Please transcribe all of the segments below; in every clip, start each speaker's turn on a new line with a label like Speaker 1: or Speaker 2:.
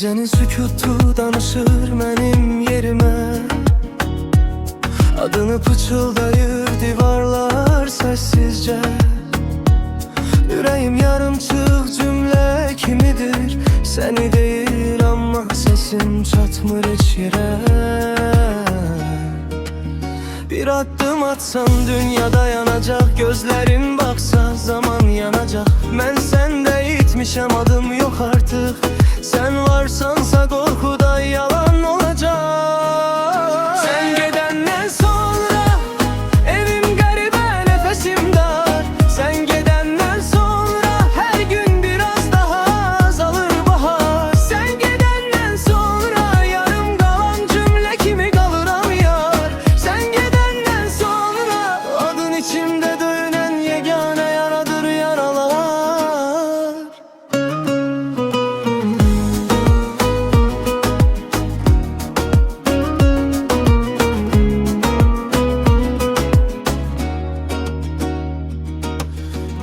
Speaker 1: Gecenin sükutu danışır benim yerime, adını pıçıldayır divarlar sessizce. Yüreğim yarımçıq cümle kimidir, seni değil ama sesim çatmır hiç yere. Bir adım atsan dünyada yanacak, gözlerin baksa zaman yanacak. Ben sende itmişem, adım yok artık. Sen varsansa korkuda yalan olacak. Sen gidenden sonra evim garibe, nefesim dar. Sen gidenden sonra her gün biraz daha azalır bahar. Sen gidenden sonra yarım kalan cümle kimi kalıram yar. Sen gidenden sonra adın içimde dövünen yegane yaradır yaralar.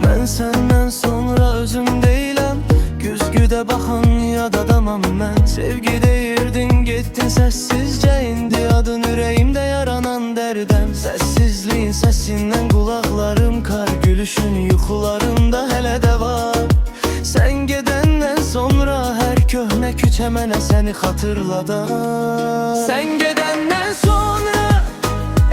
Speaker 1: Ben senden sonra özüm deyiləm, güzgüdə baxan yad adamam mən. Sevgi deyirdin getdin səssizcə, indi adın ürəyimdə yaranan dərdəm. Səssizliyin səsindən qulaqlarım kar, gülüşün yuxularımda hələ də var. Sən gedəndən sonra hər köhnə küçə mənə səni xatırladar. Sən gedəndən sonra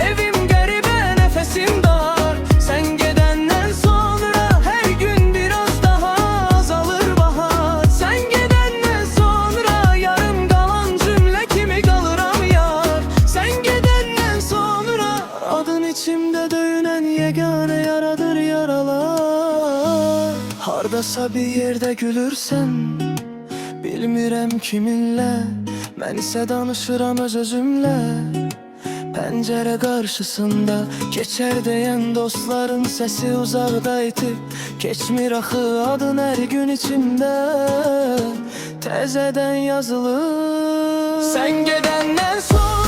Speaker 1: evim qəribə, nəfəsim dar. Sən gedəndən sonra hər gün biraz daha azalır bahar. Sən gedəndən sonra yarım qalan cümlə kimi qalıram yar. Sən gedəndən sonra adın içimdə döyünən yegane yaradır yaralar. Hardasa bir yerdə gülürsən, bilmirəm kiminlə, mən isə danışıram öz-özümlə. Pəncərə qarşısında keçər deyən dostların səsi uzaqda itib keçmir axı adın hər gün içimdə təzədən yazılır. Sən gedəndən sonra